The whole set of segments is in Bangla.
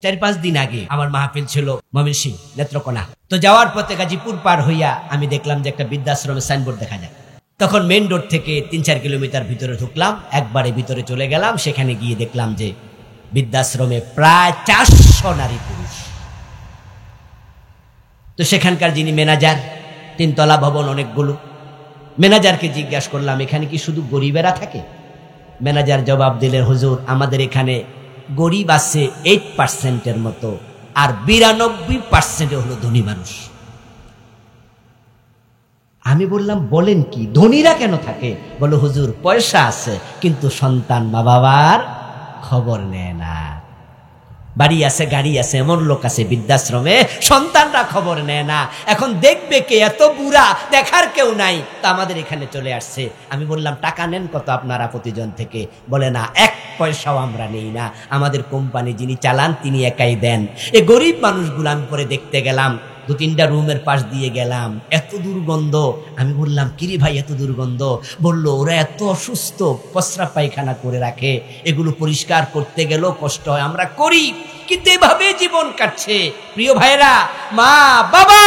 4-5 দিন আগে আমার মাহফিল ছিল ময়মনসিংহ নেত্রকোনা। তো যাওয়ার পথে গাজীপুর পার হইয়া আমি দেখলাম যে একটা বৃদ্ধাশ্রমের সাইনবোর্ড দেখা যায়। তখন মেইন রোড থেকে 3-4 কিলোমিটার ভিতরে ঢুকলাম, একবারে ভিতরে চলে গেলাম। সেখানে গিয়ে দেখলাম যে বৃদ্ধাশ্রমে প্রায় 400 নারী পুরুষ। তো সেখানকার যিনি ম্যানেজার, 3 তলা ভবন অনেকগুলো, ম্যানেজারকে জিজ্ঞাসা করলাম এখানে কি শুধু গরিবেরা থাকে? ম্যানেজার জবাব দিলেন, হুজুর আমাদের এখানে গরিব আছে 8% মতো, আর 92% হলো ধনী মানুষ। আমি বললাম বলেন কি, ধনীরা কেন থাকে? বলো হুজুর পয়সা আছে কিন্তু সন্তান মা বাবার খবর নেয় না। বাড়ি আছে গাড়ি আছে, এমন লোক আছে বৃদ্ধাশ্রমে সন্তানরা খবর নেয় না। এখন দেখবে কে, এত বুড়া, দেখার কেউ নাই। তো আমাদের এখানে চলে আসছে। আমি বললাম টাকা নেন কত আপনারা প্রতিজন থেকে? বলে না, 1 পয়সাও আমরা নেই না, আমাদের কোম্পানি যিনি চালান তিনি একাই দেন। এই গরিব মানুষগুলো আমি পরে দেখতে গেলাম, 2-3টা রুমের পাশ দিয়ে গেলাম, এত দুর্গন্ধ। আমি বললাম কিরে ভাই এত দুর্গন্ধ? বলল ওরা এত অসুস্থ, প্রস্রাব পায়খানা করে রাখে, এগুলো পরিষ্কার করতে গেলেও কষ্ট হয়, আমরা করি কিন্তু এভাবে জীবন কাটছে। প্রিয় ভাইরা, মা বাবা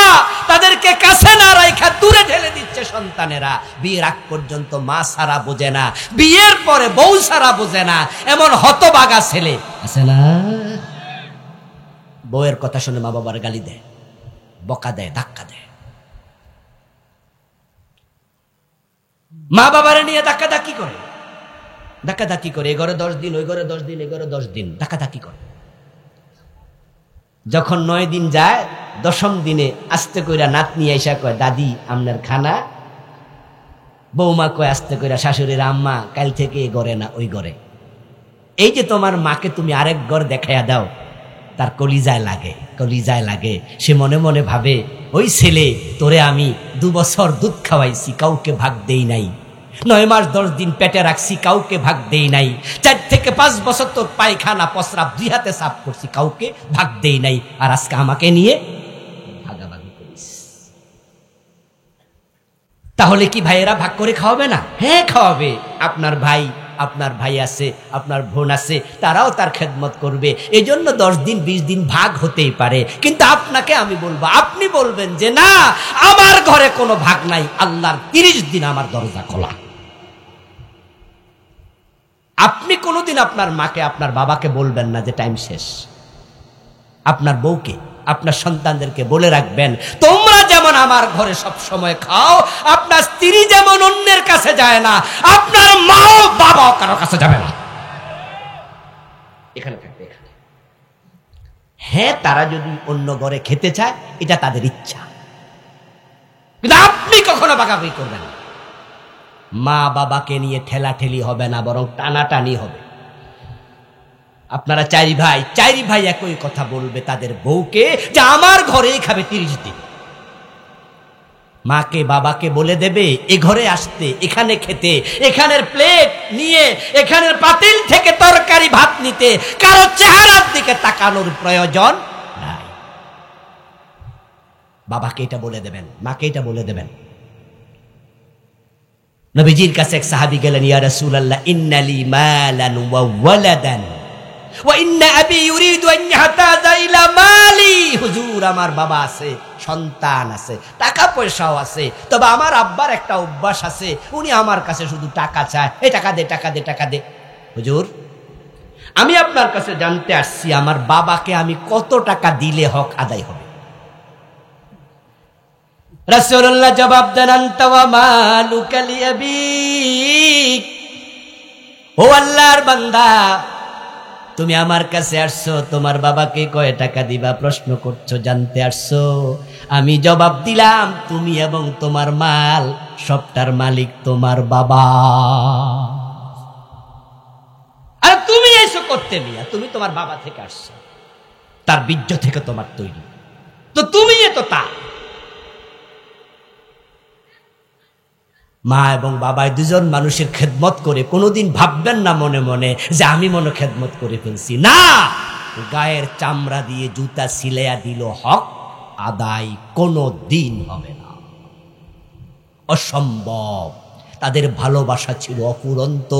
তাদেরকে কাছে না রাখা দূরে ঠেলে দিচ্ছে সন্তানেরা। বিয়ের আগ পর্যন্ত মা সারা বোঝে না, বিয়ের পরে বউ সারা বোঝে না, এমন হতবাগা ছেলে আছে না? বউয়ের কথা শুনে মা বাবার গালি দেয়, বকা দেয়, ধাক্কা দেয়। মা বাবারে নিয়ে ধাক্কাধাক্কি করে, ধাক্কাধাক্কি করে, এ ঘরে 10 দিন, ওই ঘরে 10 দিন, এ ঘরে 10 দিন, ধাক্কাধাক্কি করে। যখন 9 দিন যায়, 10ম দিনে আস্তে কইরা নাতনি আইসা কয় দাদি আপনার খানা। বৌমা কয় আস্তে কইরা শাশুড়ির, আম্মা কাল থেকে এ ঘরে না ওই ঘরে। এই যে তোমার মাকে তুমি আরেক ঘর দেখাইয়া দাও, তার কলিজায় লাগে, কলিজায় লাগে। সে মনে মনে ভাবে ওই ছেলে তোরে আমি 2 বছর দুধ খাওয়াইছি, কাউকে ভাগ দেই নাই। 9 মাস 10 দিন পেটে রাখছি, কাউকে ভাগ দেই নাই। 4 থেকে 5 বছর তোর পায়খানা প্রস্রাব 2 হাতে সাফ করছি, কাউকে ভাগ দেই নাই। আর আজকে আমাকে নিয়ে ভাগাভাগি করিস। তাহলে কি ভাইয়েরা ভাগ করে খাওয়াবে না? হ্যাঁ খাওয়াবে। আপনার ভাই, আপনার ভাই আছে, আপনার বোন আছে, তারাও তার খেদমত করবে। এই জন্য 10 দিন 20 দিন ভাগ হতেই পারে। কিন্তু আপনাকে আমি বলবো, আপনি বলবেন যে না আমার ঘরে কোনো ভাগ নাই, আল্লাহর 30 দিন আমার দরজা খোলা। আপনি কোনোদিন আপনার মাকে, আপনার বাবাকে বলবেন না যে টাইম শেষ। আপনার বউকে, আপনার সন্তানদেরকে বলে রাখবেন, তোমরা যেমন আমার ঘরে সব সময় খাও, আপনার স্ত্রী যেমন অন্যের কাছে যায় না, আপনার মাও বাবাও কারো কাছে যাবে না, এখানে থাকবে, এখানে। হ্যাঁ তারা যদি অন্য ঘরে খেতে চায় এটা তাদের ইচ্ছা, কিন্তু আপনি কখনো বাগাবাগি করবেন না। মা বাবাকে নিয়ে ঠেলাঠেলি হবে না, বরং টানাটানি হবে। আপনারা 4 ভাই একই কথা বলবে তাদের বউকে যে আমার ঘরেই খাবে 30 দিন। মাকে বাবাকে বলে দেবে এ ঘরে আসতে, এখানে খেতে, এখানের প্লেট নিয়ে, এখানের পাতিল থেকে তরকারি ভাত নিতে, কারো চেহারার দিকে তাকানোর প্রয়োজন নাই। বাবাকে এটা বলে দেবেন, মাকে এটা বলে দেবেন। নবীজির কাছে এক সাহাবী গেলেন, ইয়া রাসূলুল্লাহ ইন্নালি মালান ওয়া ওয়ালাদান ওয়া ইন্না আবি ইউরিদু আন ইয়াহতাজা ইলা মালি। হুজুর আমার বাবা আছে, সন্তান আছে, টাকা পয়সাও আছে, তবে আমার আব্বার একটা অভ্যাস আছে, উনি আমার কাছে শুধু টাকা চায়, এই টাকা দে, টাকা দে, টাকা দে। হুজুর আমি আপনার কাছে জানতে আসছি আমার বাবাকে আমি কত টাকা দিলে হক আদায় হবে? রাসূলুল্লাহ জবাব দেন, আনতা ওয়া মালুকা লিআবিক। ও আল্লাহর বান্দা, তুমি আমার কাছে আসছো, তোমার বাবাকে কয় টাকা দিবা প্রশ্ন করছো, জানতে আসছো। আমি জবাব দিলাম তুমি এবং তোমার মাল সবটার মালিক তোমার বাবা। আর তুমি এসো করতে নিয়া, তুমি তোমার বাবা থেকে আসছো, তার বীর্য থেকে তোমার তৈরি, তো তুমি তো তা। মা এবং বাবা 2জন মানুষের খেদমত করে কোনোদিন ভাববেন না মনে মনে যে আমি মনে খেদমত করে ফেলছি। না, গায়ের চামড়া দিয়ে জুতা সিলাইয়া দিল, হক আদায় কোনো দিন হবে না, অসম্ভব। তাদের ভালোবাসা ছিল অফুরন্ত,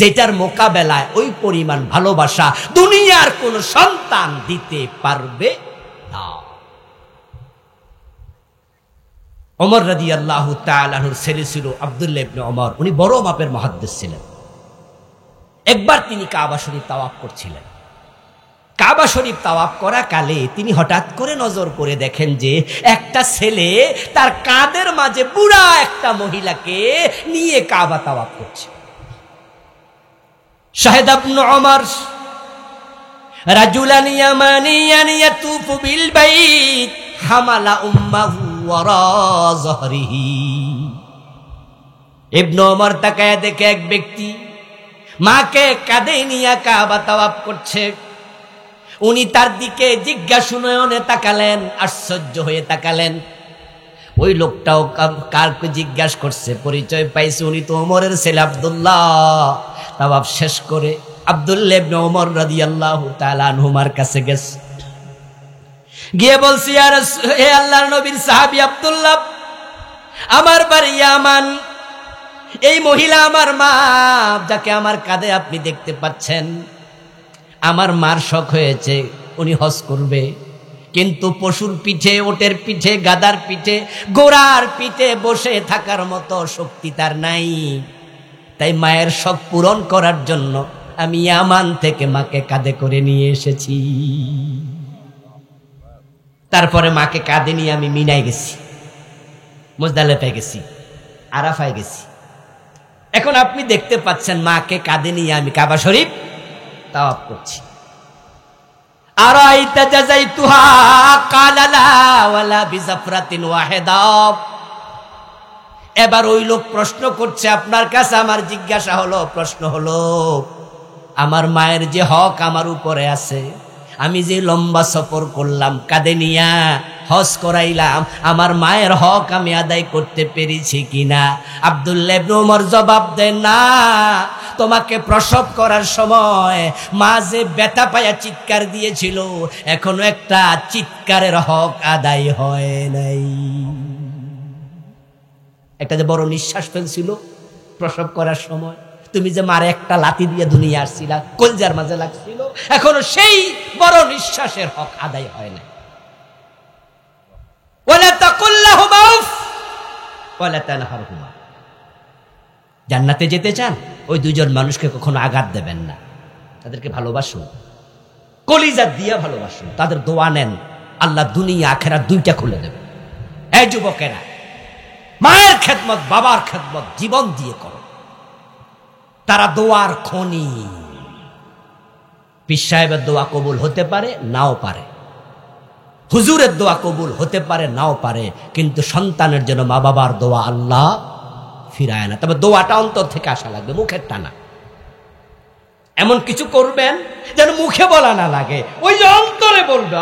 যেটার মোকাবেলায় ওই পরিমাণ ভালোবাসা দুনিয়ার কোন সন্তান দিতে পারবে না। ওমর রাদিয়াল্লাহু তাআলা আনহুর ছেলে ছিল আব্দুল্লাহ ইবনে ওমর। উনি বড় মাপের মুহাদ্দিস ছিলেন। একবার তিনি কাবা শরীফ তাওয়াফ করছিলেন। কাবা শরীফ তাওয়াফ করা কালে তিনি হঠাৎ করে নজর করে দেখেন যে একটা ছেলে তার কাঁধের মাঝে বুড়া একটা মহিলাকে নিয়ে কাবা তাওয়াফ করছে। শাহেদ ইবনে ওমর রাজুলান ইয়ামানিয়ান ইয়াতুফু বিল বাইত হামালা উম্মাহু ওয়ারা যহরিহি। ইবনে ওমর তাকায় দেখে এক ব্যক্তি মাকে কাঁধে নিয়ে কাবা তাওয়াফ করছে। উনি তার দিকে জিজ্ঞাসা নয়নে তাকালেন, আশ্চর্য হয়ে তাকালেন। ওই লোকটাও কারকে জিজ্ঞাসা করছে, পরিচয় পাইছে উনি তো ওমরের ছেলে আব্দুল্লাহ। তাওয়াফ শেষ করে আব্দুল্লাহ ইবনে ওমর রাদিয়াল্লাহু তাআলা আনহুমার কাছে গেছে, গিয়ে বলছি, হে আল্লাহর নবীর সাহাবী আব্দুল্লাহ, আমার বাড়ি ইয়ামান, এই মহিলা আমার মা, যাকে আমার কাঁধে আপনি দেখতে পাচ্ছেন, আমার মার শখ হয়েছে উনি হজ করবে, কিন্তু পশুর পিঠে, ওটের পিঠে, গাদার পিঠে, ঘোড়ার পিঠে বসে থাকার মতো শক্তি তার নাই। তাই মায়ের শখ পূরণ করার জন্য আমি ইয়ামান থেকে মাকে কাঁধে করে নিয়ে এসেছি। তারপরে মাকে কাঁধে নিয়ে আমি মিনায় গেছি, মুজদালিফায় গেছি, আরাফায় গেছি। এখন আপনি দেখতে পাচ্ছেন মাকে কাঁধে নিয়ে আমি কাবা শরীফ তাওয়াফ করছি। আরাইতা জাযাইতুহা ক্বালা লা ওয়ালা বিজাফরাতিন ওয়াহিদা। এবার ওই লোক প্রশ্ন করছে, আপনার কাছে আমার জিজ্ঞাসা হলো, প্রশ্ন হলো, আমার মায়ের যে হক আমার উপরে আছে, আমি যে লম্বা সফর করলাম কাঁধে নিয়া, হজ করাইলাম, আমার মায়ের হক আমি আদায় করতে পেরেছি কিনা? আব্দুল্লাহ ইবনে ওমর জবাব দেন, না, তোমাকে প্রসব করার সময় মা যে ব্যথা পায়া চিৎকার দিয়েছিল, এখনো একটা চিৎকারের হক আদায় হয় নাই। একটা যে বড় নিঃশ্বাস ফেলছিল প্রসব করার সময়, তুমি যে মারে একটা লাথি দিয়ে দুনিয়া আসছিলা, কলজার মাঝে লাগছিল, এখনো সেই বড় নিঃশ্বাসের হক আদায় হয় না। ওয়ালা তাকুল লাহুমা উফ ওয়ালা তানহারহুমা। জান্নাতে যেতে চান, ওই দুইজন মানুষকে কখনো আঘাত দেবেন না, তাদেরকে ভালোবাসুন, কলিজা দিয়া ভালোবাসুন, তাদের দোয়া নেন, আল্লাহ দুনিয়া আখিরাত দুইটা খুলে দেবে। এই যুবকেরা, মায়ের খেদমত, বাবার খেদমত জীবন দিয়ে করো, তারা দোয়ার খনি। পীর সাহেবের দোয়া কবুল হতে পারে, নাও পারে, হুজুরের দোয়া কবুল হতে পারে, নাও পারে, কিন্তু সন্তানের জন্য মা বাবার দোয়া আল্লাহ ফিরায় না। তবে দোয়াটা অন্তর থেকে আসা লাগবে, মুখের টানা। এমন কিছু করবেন যেন মুখে বলা না লাগে, ওই যে অন্তরে বলবে,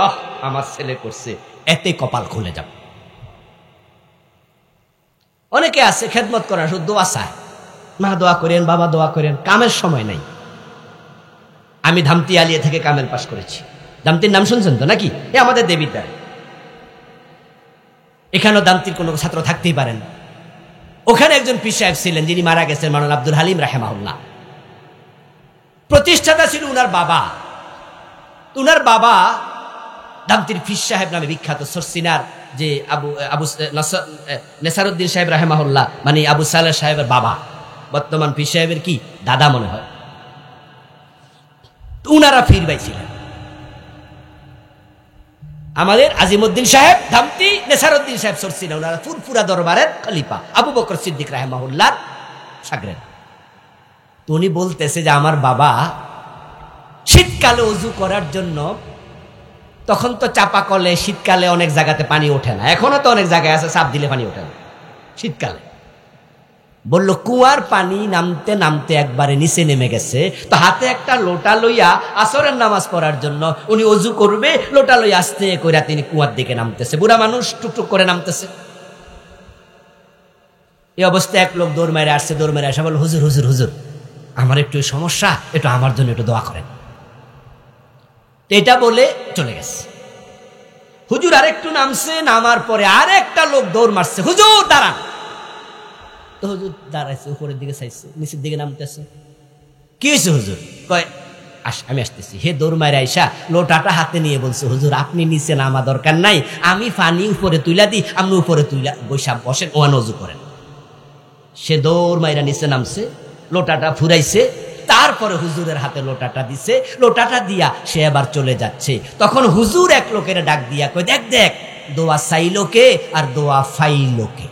আমার ছেলে করছে, এতে কপাল খুলে যাবে। অনেকে আছে খেদমত করার শুধু দোয়া চায়, মা দোয়া করেন, বাবা দোয়া করেন, কামের সময় নাই। আমি ধামতি আলিয়া থেকে কামেল পাস করেছি। দামতির নাম শুনছেন তো নাকি? এ আমাদের দেবিদ্বার, এখানেও দামতির কোনো ছাত্র থাকতেই পারেন। ওখানে একজন পীর সাহেব ছিলেন, যিনি মারা গেছেন, মাওলানা আব্দুল হালিম রাহিমাহুল্লাহ। প্রতিষ্ঠাতা ছিল উনার বাবা। উনার বাবা দামতির পীর সাহেব নামে বিখ্যাত। সরসিনার যে আবু নেসারউদ্দিন সাহেব রাহিমাহুল্লাহ, মানে আবু সালেহ সাহেবের বাবা, বর্তমান পীর সাহেবের কি দাদা মনে হয়। উনারা পীর ভাই ছিলেন। আমাদের আজিমউদ্দিন সাহেব ধামতি, নেসারউদ্দিন সাহেব সরসিনা, উনারা ফুরফুরা দরবারের খলিফা আবু বকর সিদ্দিক রাহিমাহুল্লাহর শাগরেদ। তো উনি বলতেছে যে আমার বাবা শীতকালে ওযু করার জন্য, তখন তো চাপা কলে শীতকালে অনেক জায়গাতে পানি ওঠে না, এখনো তো অনেক জায়গায় আছে চাপ দিলে পানি ওঠে না শীতকালে। বলল কুয়ার পানি নামতে নামতে একবারে নিচে নেমে গেছে, তো হাতে একটা লোটা লইয়া আসরের নামাজ পড়ার জন্য উনি ওযু করবে, লোটা লইয়া আস্তে করে তিনি কুয়ার দিকে নামতেছে। বুড়া মানুষ টুকটুক করে নামতেছে। এই অবস্থায় এক লোক দৌড় মেরে আসছে, দৌড় মেরে আসা বলল, হুজুর হুজুর হুজুর, আমার একটু সমস্যা, একটু আমার জন্য একটু দোয়া করেন। এটা বলে চলে গেছে। হুজুর আরেকটু নামছে, নামার পরে আরেকটা লোক দৌড় মারছে, হুজুর দাঁড়ান। তো হুজুর দাঁড়াইছে, উপরের দিকে চাইছে, নিচের দিকে নামতেছে। কি হয়েছে হুজুর? কয় আমি আসতেছি। হে দৌড় মারে আইসা লোটাটা হাতে নিয়ে বলছে, হুজুর আপনি নিচে নামা দরকার নাই, আমি পানি উপরে তুইলা দিই, আপনি উপরে তুইলা বৈশা বসেন, ওয়ান ওযু করেন। সে দৌড় মাইরা নিচে নামছে, লোটাটা ফুরাইছে, তারপরে হুজুরের হাতে লোটাটা দিছে, লোটাটা দিয়া সে আবার চলে যাচ্ছে। তখন হুজুর এক লোকের ডাক দিয়া কয়, দেখ দেখ, দোয়া চাইলোকে আর দোয়া ফাইলোকে।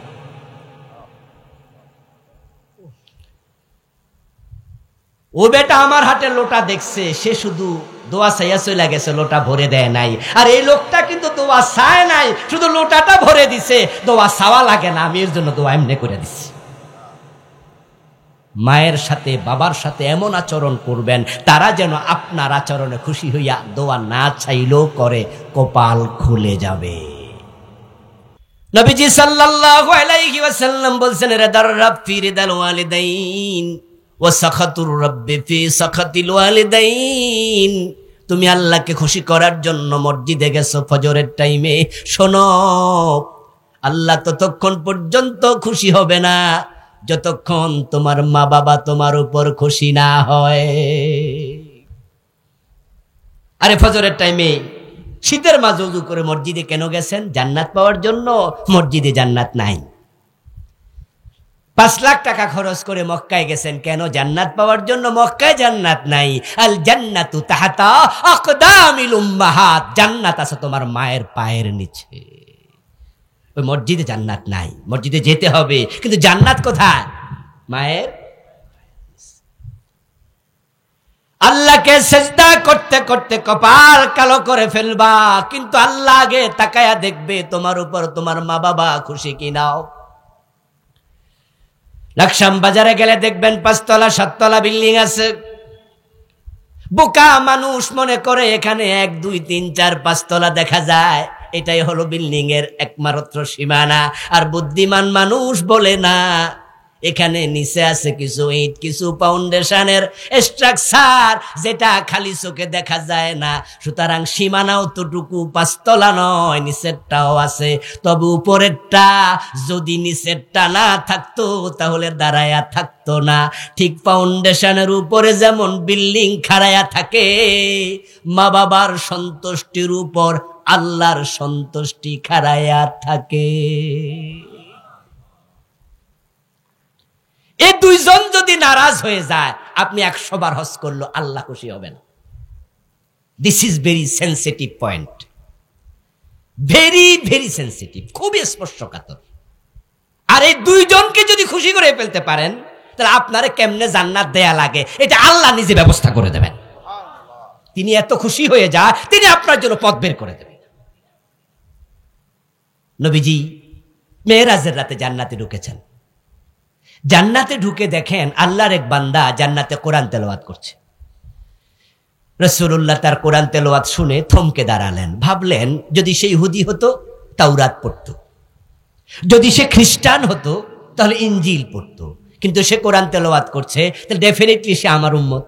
ও বেটা আমার হাতে লোটা দেখছে, সে শুধু দোয়া চাইয়া চলে গেছে, লোটা ভরে দেয় নাই। আর এই লোকটা কিন্তু দোয়া চায় নাই, শুধু লোটাটা ভরে দিছে, দোয়া চাওয়া লাগে না, আমি এর জন্য দোয়া এমনি করে দিচ্ছি। মায়ের সাথে বাবার সাথে এমন আচরণ করবেন, তারা যেন আপনার আচরণে খুশি হইয়া দোয়া না চাইলেও করে, কপাল খুলে যাবে। নবীজি সাল্লাল্লাহু আলাইহি ওয়াসাল্লাম বলছেন, রিদার রাব ফি রিদাল ওয়ালিদাইন ওয়া সাখাতুর রাব্বি ফি সাখাতিল ওয়ালিদাইন। তুমি আল্লাহকে খুশি করার জন্য মসজিদে গেছো ফজরের টাইমে, শোনো, আল্লাহ ততক্ষণ পর্যন্ত খুশি হবে না যতক্ষণ তোমার মা বাবা তোমার উপর খুশি না হয়। আরে ফজরের টাইমে শীতের মাঝে ওযু করে মসজিদে কেন গেছেন? জান্নাত পাওয়ার জন্য। মসজিদে জান্নাত নাই। 5 লাখ টাকা খরচ করে মক্কায় গেছেন কেন? জান্নাত পাওয়ার জন্য। মক্কায় জান্নাত নাই। আল জান্নাতু তাহতা আকদামিল উম্মাহাত, জান্নাত আছে তোমার মায়ের পায়ের নিচে। ওই মসজিদে জান্নাত নাই, মসজিদে যেতে হবে, কিন্তু জান্নাত কোথায়? মায়ের। আল্লাহকে সিজদা করতে করতে কপাল কালো করে ফেলবা, কিন্তু আল্লাহ আগে তাকায়া দেখবে তোমার উপর তোমার মা বাবা খুশি কিনাও। লাকসাম বাজারে গেলে দেখবেন 5 তলা 7 তলা বিল্ডিং আছে। বোকা মানুষ মনে করে এখানে 1 2 3 4 5 তলা দেখা যায়, এটাই হলো বিল্ডিং এর একমাত্র সীমানা। আর বুদ্ধিমান মানুষ বলে না, এখানে নিচে আছে কিছু ইট, কিছু ফাউন্ডেশনের স্ট্রাকচার, যেটা খালি চোখে দেখা যায় না। সুতরাং সীমানাও ততটুকু, 5 তলা নয়, নিচেরটাও আছে। তবে উপরেরটা যদি নিচেরটা না থাকতো তাহলে দাঁড়ায়া থাকতো না। ঠিক ফাউন্ডেশনের উপরে যেমন বিল্ডিং খাড়ায়া থাকে, মা বাবার সন্তুষ্টির উপর আল্লাহর সন্তুষ্টি খাড়ায়া থাকে। এই দুইজন যদি নারাজ হয়ে যায়, আপনি 100 বার হজ করলো, আল্লাহ খুশি হবেন। This is very sensitive point, very very sensitive, খুবই স্পর্শকাতর। আর এই দুইজনকে যদি খুশি করে ফেলতে পারেন, তাহলে আপনারে কেমনে জান্নাত দেয়া লাগে এটা আল্লাহ নিজে ব্যবস্থা করে দেবেন। তিনি এত খুশি হয়ে যায়, তিনি আপনার জন্য পথ বের করে দেবেন। নবীজি মেরাজের রাতে জান্নাতে ঢুকেছেন। জান্নাতে ঢুকে দেখেন আল্লাহর এক বান্দা জান্নাতে কোরআন তেলাওয়াত করছে। রাসূলুল্লাহ তার কোরআন তেলাওয়াত শুনে থমকে দাঁড়ালেন, ভাবলেন যদি সে ইহুদি হতো তাওরাত পড়তো, যদি সে খ্রিস্টান হতো তাহলে ইনজিল পড়তো, কিন্তু সে কোরআন তেলাওয়াত করছে, তাহলে ডেফিনেটলি সে আমার উম্মত।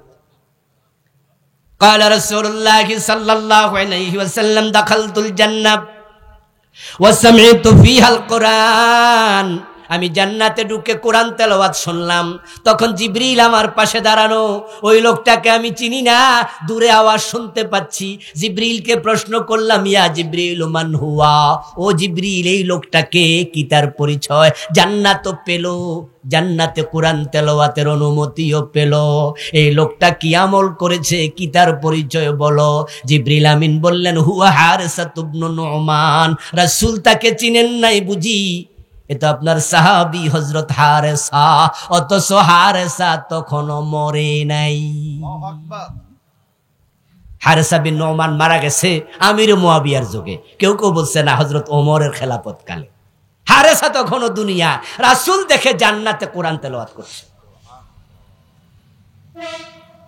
قال رسول الله صلى الله عليه وسلم دخلت الجنة وسمعت فيها القرآن। আমি জান্নাতে ঢুকে কোরআন তেলাওয়াত শুনলাম, তখন জিবরিল আমার পাশে দাঁড়ানো। ওই লোকটাকে আমি চিনি না, দূরে আওয়াজ শুনতে পাচ্ছি। জিবরিলকে প্রশ্ন করলাম, ইয়া জিবরিল মান হুয়া, ও জিবরিল এই লোকটাকে, কি তার পরিচয়? জান্নাতও পেল, জান্নাতে কোরআন তেলাওয়াতের অনুমতিও পেল, এই লোকটা কি আমল করেছে, কি তার পরিচয় বলো। জিবরিল আমিন বললেন, হুয়া হারেসা ইবনে নুমান। রাসূল তাকে চিনেন নাই বুঝি? এটা আপনার সাহাবী হযরত হারেসা, অথচ হারেসা তখনও মরে নাই। হারেসা বিন নুমান মারা গেছে আমির মুয়াবিয়ার যুগে, কেউ কেউ বলছে না হযরত ওমরের খেলাফত কালে। হারেসা তখনও দুনিয়া, রাসূল দেখে জান্নাতে কোরআন তেলাওয়াত করছে।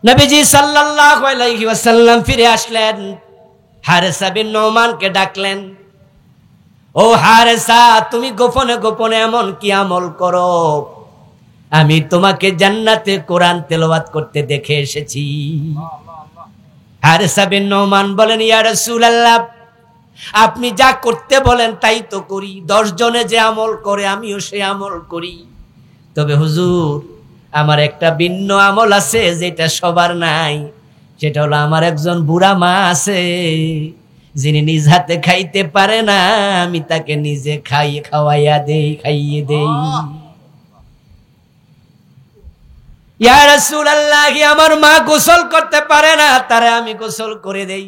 নবীজি সাল্লাল্লাহু আলাইহি ওয়াসাল্লাম ফিরে আসলেন, হারেসা বিন নুমানকে ডাকলেন, ও হারেসা, তুমি গোপনে গোপনে এমন কি আমল করো? আমি তোমাকে জান্নাতে কোরআন তেলাওয়াত করতে দেখে এসেছি। হারেসা বিন নুমান বলেন, ইয়া রাসূলুল্লাহ, আপনি যা করতে বলেন তাই তো করি। 10 জনে যে আমল করে আমিও সে আমল করি। তবে হুজুর আমার একটা ভিন্ন আমল আছে যেটা সবার নাই, সেটা হলো আমার একজন বুড়া মা আছে যিনি নিজ হাতে খাইতে পারে না, আমি তাকে নিজে খাওয়াইয়া দেই, খাইয়ে দেই। ইয়া রাসূলুল্লাহ, আমার মা গোসল করতে পারে না, তারে আমি গোসল করে দেই।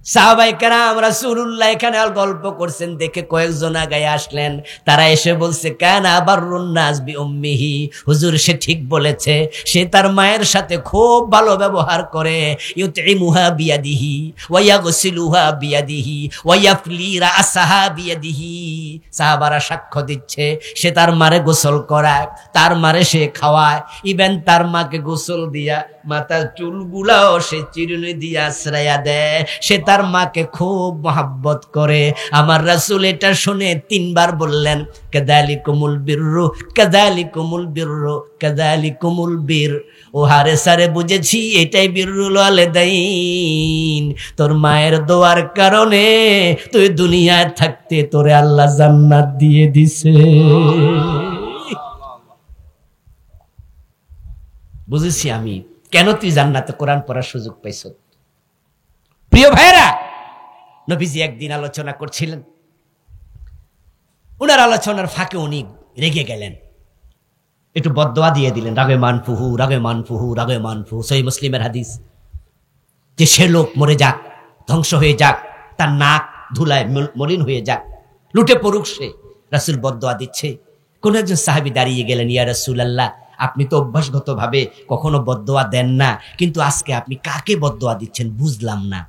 সাহাবায়ে কেরাম রাসূলুল্লাহ এখানে গল্প করছেন দেখে কয়েকজন আগায় আসলেন। তারা এসে বলছে, কানা বাররুন নাস বিউম্মিহি, হুজুর সে ঠিক বলেছে, সে তার মায়ের সাথে খুব ভালো ব্যবহার করে। ইউতইমুহা বিয়াদিহি ওয়া ইয়াগসিলুহা বিয়াদিহি ওয়া ইয়াফলি রাসাহা বিয়াদিহি। সাহাবারা সাক্ষ্য দিচ্ছে, সে তার মারে গোসল করায়, তার মারে সে খাওয়ায়, ইভেন তার মাকে গোসল দিয়া মাথার চুলগুলাও সে চিরুনি দিয়ে আশ্রয়া দেয়। সে তার মাকে খুব মহাব্বত করে। আমার রাসূল এটা শুনে 3 বার বললেন, কাযালিকুমুল বিররু কাযালিকুমুল বিররু কাযালিকুমুল বীর। ও হারে সারে বুঝেছি এটাই বিররুল ওয়ালিদাইন। তোর মায়ের দোয়ার কারণে তুই দুনিয়ায় থাকতে তোরে আল্লাহ জান্নাত দিয়ে দিছে। বুঝেছি আমি কেন তুই জান্নাতে কোরআন পড়ার সুযোগ পাইছ। প্রিয় ভাইরা, নবীজি একদিন আলোচনা করছিলেন, উনার আলোচনার ফাঁকে উনি রেগে গেলেন, একটু বদদোয়া দিয়ে দিলেন, রাগে মানফুহু রাগে মানফুহু রাগে মানফুহু। সহিহ মুসলিমের হাদিস, যে সে লোক মরে যাক, ধ্বংস হয়ে যাক, তার নাক ধুলায় মলিন হয়ে যাক, লুটে পড়ুক সে। রাসূল বদদোয়া দিচ্ছে। কোন একজন সাহাবী দাঁড়িয়ে গেলেন, ইয়া রাসূলুল্লাহ, আপনি তো অভ্যাসগত ভাবে কখনো বদদোয়া দেন না, কিন্তু আজকে আপনি কাকে বদদোয়া দিচ্ছেন বুঝলাম না।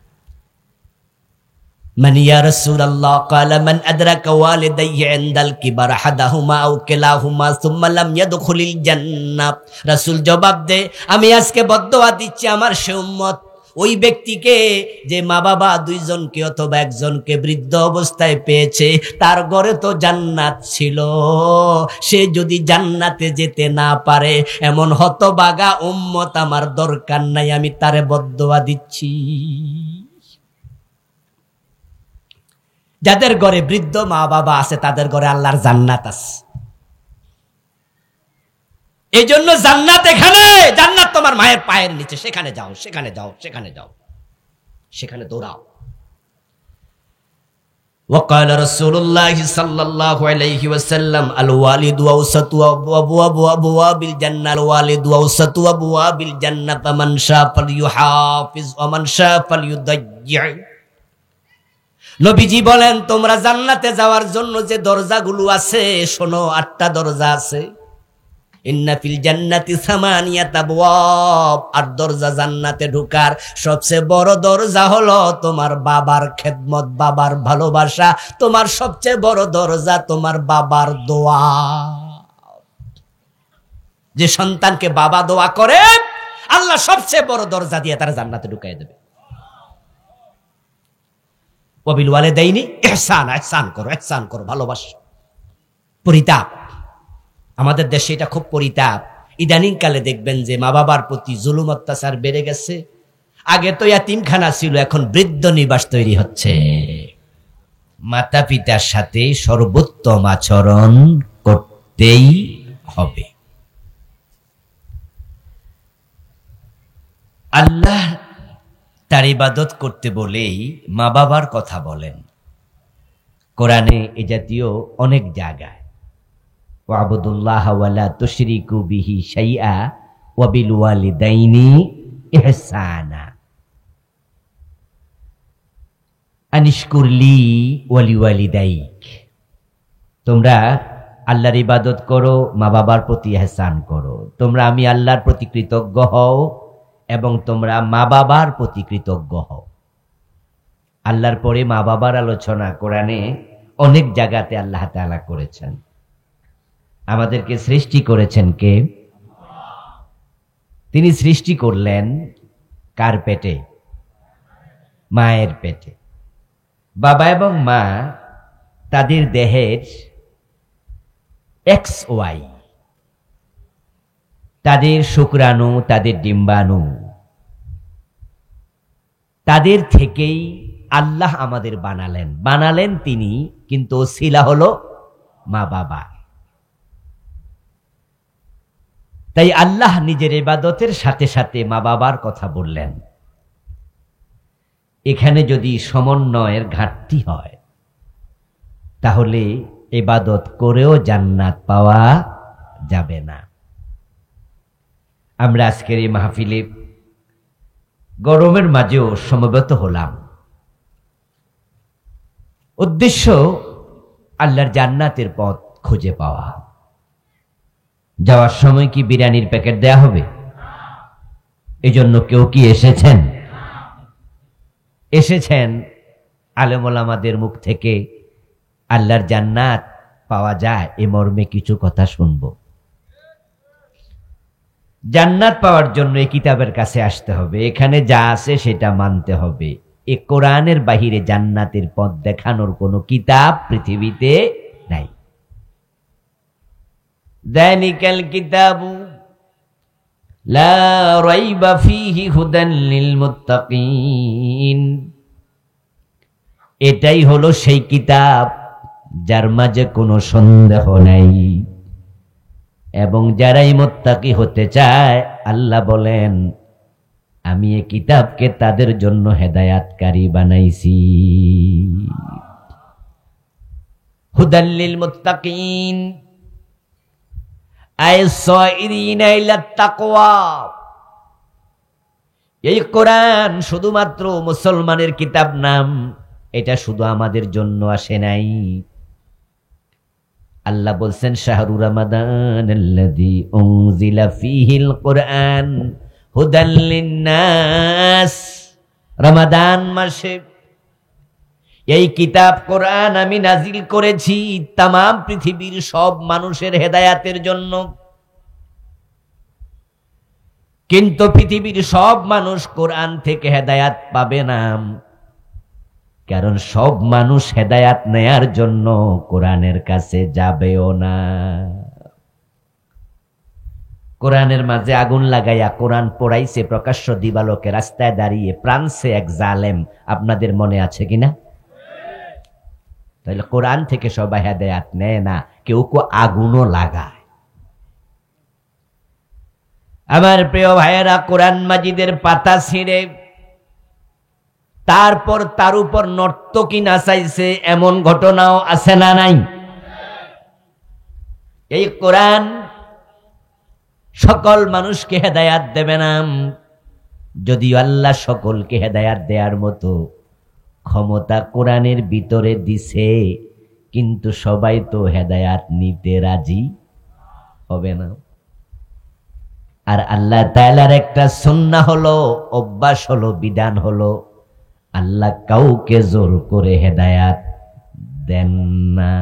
মান ইয়া রাসূলুল্লাহ ক্বালা মান আদরাকা ওয়ালিদাইহি ইনদাল কিবার আহাদাহুমা আও কিলাহুমা সুম্মা লাম ইয়াদখুলিল জান্নাহ। রাসূল জবাব দে, আমি আজকে বদদোয়া দিচ্ছি আমার সে উম্মত, ওই ব্যক্তিকে যে মা বাবা 2 জনকে অথবা 1 জনকে বৃদ্ধ অবস্থায় পেয়েছে, তার ঘরে তো জান্নাত ছিল, সে যদি জান্নাতে যেতে না পারে এমন হতভাগা উম্মত আমার দরকার নাই, আমি তারে বদদোয়া দিচ্ছি। যাদের ঘরে বৃদ্ধ মা বাবা আছে তাদের ঘরে আল্লাহর জান্নাত আছে। এই জন্য জান্নাত এখানে, জান্নাত তোমার মায়ের পায়ের নিচে, সেখানে যাও, সেখানে যাও, সেখানে যাও, সেখানে দৌড়াও। وقال رسول الله صلى الله عليه وسلم الوالد اوسط ابواب الجنه الوالد اوسط ابواب الجنه فمن شاء فليحافظ ومن شاء فليضيع। নবীজি বলেন, তোমরা জান্নাতে যাওয়ার জন্য যে দরজাগুলো আছে, শোনো, 8টা দরজা আছে। ইন্না ফিল জান্নাতি সামানিয়াত আবওয়াব। আর দরজা, জান্নাতে ঢোকার সবচেয়ে বড় দরজা হলো তোমার বাবার খেদমত, বাবার ভালোবাসা। তোমার সবচেয়ে বড় দরজা তোমার বাবার দোয়া। যে সন্তানকে বাবা দোয়া করে, আল্লাহ সবচেয়ে বড় দরজা দিয়ে তারা জান্নাতে ঢুকাই দেবে। ওয়াবিল ওয়ালিদাইনি ইহসান, ইহসান করো, ইহসান করো, ভালোবাসো। পরিতাপ, আমাদের দেশে এটা খুব পরিতাপ। ইদানিং কালে দেখবেন যে মা বাবার প্রতি জুলুম অত্যাচার বেড়ে গেছে। আগে তো ইয়াতিমখানা ছিল, এখন বৃদ্ধ নিবাস তৈরি হচ্ছে। মাতা পিতার সাথে সর্বোত্তম আচরণ করতেই হবে। আল্লাহ তার ইবাদত করতে বলেই মা বাবার কথা বলেন কোরআনে, এ জাতীয় অনেক জায়গায়। ওয়াবুদুল্লাহ ওয়ালা তুশরিকু বিহি শাইআ ওয়া বিল ওয়ালিদাইনি ইহসানা আনিশকুরলি ওয়ালি ওয়ালিদাইক। তোমরা আল্লাহর ইবাদত করো, মা বাবার প্রতি ইহসান করো। তোমরা আমি আল্লাহর প্রতি কৃতজ্ঞ হও এবং তোমরা মা বাবার প্রতি কৃতজ্ঞ হও। আল্লাহর পরে মা বাবার আলোচনা কোরআনে অনেক জায়গাতে আল্লাহ তাআলা করেছেন। আমাদেরকে সৃষ্টি করেছেন কে? তিনি সৃষ্টি করলেন কার পেটে? মায়ের পেটে। বাবা এবং মা তাদের দেহের XY, তাদের শুক্রাণু, তাদের ডিম্বাণু, তাদের থেকেই আল্লাহ আমাদের বানালেন তিনি, কিন্তু ওসিলা হলো মা বাবা। তাই আল্লাহ নিজের ইবাদতের সাথে সাথে মা বাবার কথা বললেন। এখানে যদি সমন্বয়ের ঘাটতি হয় তাহলে ইবাদত করেও জান্নাত পাওয়া যাবে না। আমরা আজকের এই মাহফিলে গরমের মাঝেও সমবেত হলাম, উদ্দেশ্য আল্লাহর জান্নাতের পথ খুঁজে পাওয়া। যাওয়ার সময় কি বিরিয়ানির প্যাকেট দেয়া হবে? এজন্য কেউ কি এসেছেন? এসেছেন আলেম ওলামাদের মুখ থেকে আল্লাহর জান্নাত পাওয়া যায় এ মর্মে কিছু কথা শুনবো। জান্নাত পাওয়ার জন্য এই কিতাবের কাছে আসতে হবে, এখানে যা আছে সেটা মানতে হবে। এ কোরআনের বাহিরে জান্নাতের পথ দেখানোর কোনো কিতাব পৃথিবীতে নাই। যালিকাল কিতাবু লা রাইবা ফীহি হুদান লিল মুত্তাকিন। এটাই হলো সেই কিতাব যার মাঝে কোনো সন্দেহ নাই, এবং যারাই মুত্তাকি হতে চায় আল্লাহ বলেন আমি এই কিতাবকে তাদের জন্য হেদায়াতকারী বানাইছি। হুদাল লিল মুত্তাকিন আইসাইরিনা ইলাত তাকওয়া। এই কোরআন শুধুমাত্র মুসলমানের কিতাব নাম, এটা শুধু আমাদের জন্য আসে নাই। আল্লাহ বলছেন শাহরু রমাদান আল্লাযী উনজিলা ফীহিল কুরআন হুদাল লিন্নাস। রমাদান মাসে এই কিতাব কোরআন আমি নাজিল করেছি তাম পৃথিবীর সব মানুষের হেদায়াতের জন্য। কিন্তু পৃথিবীর সব মানুষ কোরআন থেকে হেদায়াত পাবে না, কারণ সব মানুষ হেদায়াত নেয়ার জন্য কোরআনের কাছে যাবেও না। কোরআনের মাঝে আগুন লাগাইয়া কোরআন পড়াইছে প্রকাশ্য দিবালোকে রাস্তায় দাঁড়িয়ে ফ্রান্সে এক জালেম, আপনাদের মনে আছে কিনা? তাহলে কোরআন থেকে সবাই হেদায়াত নেয় না, কেউ কেউ আগুনও লাগায়। আমার প্রিয় ভাইয়েরা, কোরআন মাজিদের পাতা ছিঁড়ে তারপর তার উপর নর্তকী নাচাইছে এমন ঘটনাও আছে না নাই? এই কোরআন সকল মানুষকে হেদায়াত দেবে না, যদিও আল্লাহ সকলকে হেদায়াত দেওয়ার মতো ক্ষমতা কোরআনের ভিতরে দিছে, কিন্তু সবাই তো হেদায়াত নিতে রাজি হবে না। আর আল্লাহ তাআলার একটা সুন্নাহ হলো, অভ্যাস হলো, বিধান হলো, আল্লাহ কাউকে জোর করে হেদায়াত দেন না।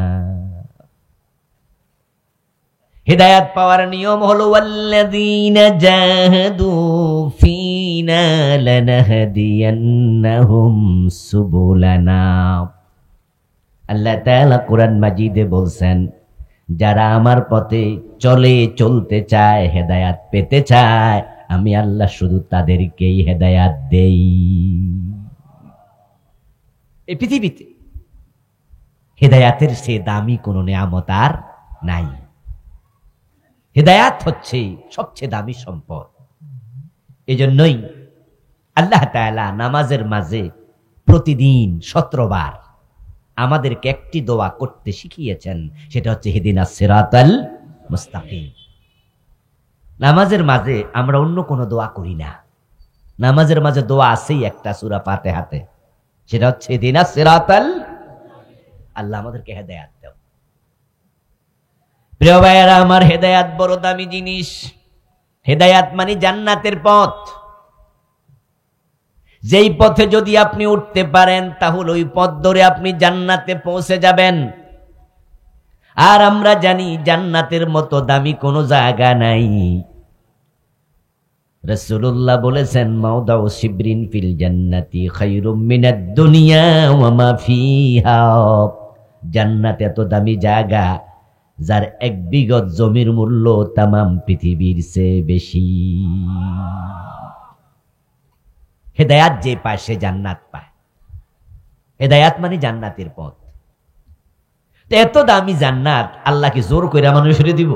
হেদায়াত পাওয়ার নিয়ম হলো ওয়াল্লাযীনা জাহাদু ফীনা লানাহদিয়ান্নাহুম সুবুলানা। আল্লাহ তাআলা কোরআন মাজিদে বলছেন, যারা আমার পথে চলে, চলতে চায়, হেদায়াত পেতে চায়, আমি আল্লাহ শুধু তাদেরকেই হেদায়াত দেই। এই পৃথিবীতে হেদায়াতের সে দামি কোন নিয়ামত আর নাই। হেদায়াত হচ্ছে সবচেয়ে দামি সম্পদ। এজন্যই আল্লাহ তাআলা নামাজের মাঝে প্রতিদিন 17 বার আমাদেরকে একটি দোয়া করতে শিখিয়েছেন, সেটা হচ্ছে ইহদিনাস সিরাতাল মুস্তাকিম। নামাজের মাঝে আমরা অন্য কোনো দোয়া করি না, নামাজের মাঝে দোয়া আছেই একটা সূরা ফাতিহাতে, সেটা হচ্ছে ইহদিনাস সিরাতাল। আল্লাহ আমাদেরকে হেদায়াত দাও। প্রিয় ভাইয়েরা আমার, হেদায়াত বড় দামি জিনিস। হেদায়াত মানে জান্নাতের পথ। যেই পথে যদি আপনি উঠতে পারেন তাহলে ওই পথ ধরে আপনি জান্নাতে পৌঁছে যাবেন। আর আমরা জানি জান্নাতের মতো দামি কোনো জায়গা নাই। রাসূলুল্লাহ বলেছেন, মাওদাউ শিবরিন ফিল জান্নাতি খায়রুম মিনাদ দুনিয়া ওয়া মা ফিহা। জান্নাত এত দামি জায়গা যার 1 বিঘত জমির মূল্য তাম পৃথিবীর চেয়ে বেশি। হেদায়াত যে পায় সে জান্নাত পায়। হেদায়াত মানে জান্নাতের পথ। এত দামি জান্নাত আল্লাহ কি জোর করে মানুষের দিব?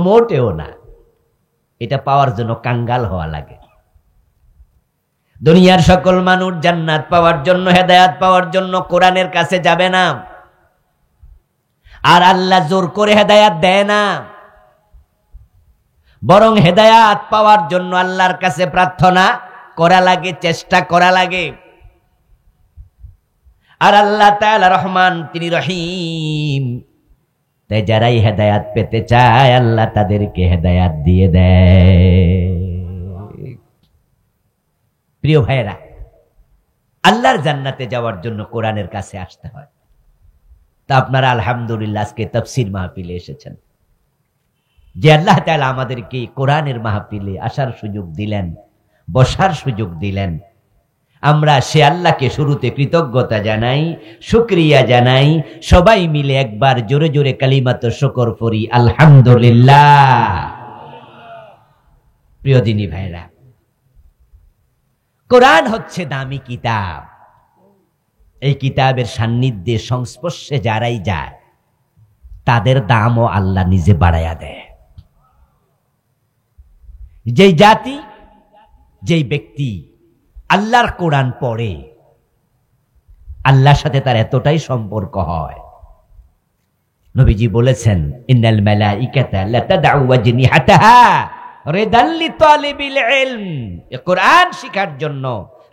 মোটেও না। এটা পাওয়ার জন্য কাঙ্গাল হওয়া লাগে। দুনিয়ার সকল মানুষ জান্নাত পাওয়ার জন্য, হেদায়েত পাওয়ার জন্য কোরআনের কাছে যাবে না, আর আল্লাহ জোর করে হেদায়েত দেয় না, বরং হেদায়েত পাওয়ার জন্য আল্লাহর কাছে প্রার্থনা করা লাগে, চেষ্টা করা লাগে। আর আল্লাহ তাআলা রহমান, তিনি রহিম, তাই যারাই হেদায়েত পেতে চায় আল্লাহ তাদেরকে হেদায়েত দিয়ে দেয়। প্রিয় ভাইয়েরা, আল্লাহর জান্নাতে যাওয়ার জন্য কোরআনের কাছে আসতে হয়। তা আপনারা আলহামদুলিল্লাহ আজকে তাফসীর মাহফিলে এসেছেন, যে আল্লাহ তাআলা আমাদেরকে কোরআনের মাহফিলে আসার সুযোগ দিলেন, বসার সুযোগ দিলেন। আমরা সে আল্লাহকে শুরুতে কৃতজ্ঞতা জানাই, শুকরিয়া জানাই। সবাই মিলে একবার জোরে জোরে কালিমাত শুকর পড়ি, আলহামদুলিল্লাহ। প্রিয় দিনী ভাইরা, কোরআন হচ্ছে দামি কিতাব। এই কিতাবের সান্নিধ্যে, সংস্পর্শে যারাই যায় তাদের দামও আল্লাহ নিজে বাড়াইয়া দেয়। যেই জাতি, যেই ব্যক্তি আল্লাহর কোরআন পড়ে, আল্লাহর সাথে তার এতটাই সম্পর্ক হয়। নবীজি বলেছেন, ইন্নাল মালাইকাতা লাতাদউ আজনিহাতাহা রিদাল লিতালিবিল ইলম। কোরআন শিখার জন্য,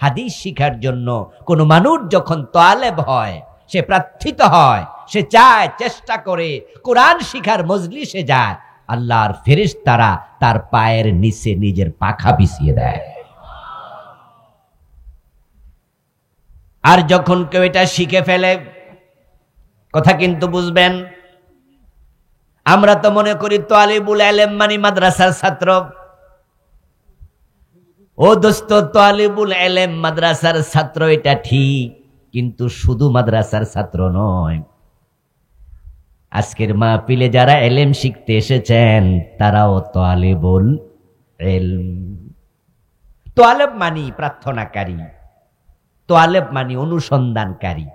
হাদিস শিখার জন্য কোন মানুষ যখন তালেব হয়, সে প্রার্থিত হয়, সে চায়, চেষ্টা করে কোরআন শিখার মজলিসে যায়, আল্লাহর ফেরেশতারা তার পায়ের নিচে নিজের পাখা বিছিয়ে দেয়। আর যখন কেউ এটা শিখে ফেলে, কথা কিন্তু বুঝবেন, আমরা তো মনে করি তালিবুল ইলম মানে মাদ্রাসার ছাত্র। ও দোস্ত, তালিবুল ইলম মাদ্রাসার ছাত্র এটা ঠিক, কিন্তু শুধু মাদ্রাসার ছাত্র নয়। আজকের মাহফিলে যারা ইলম শিখতে এসেছেন তারাও তালিবুল ইলম। তালেব মানে প্রার্থনাকারী, তালেব মানে অনুসন্ধানকারী,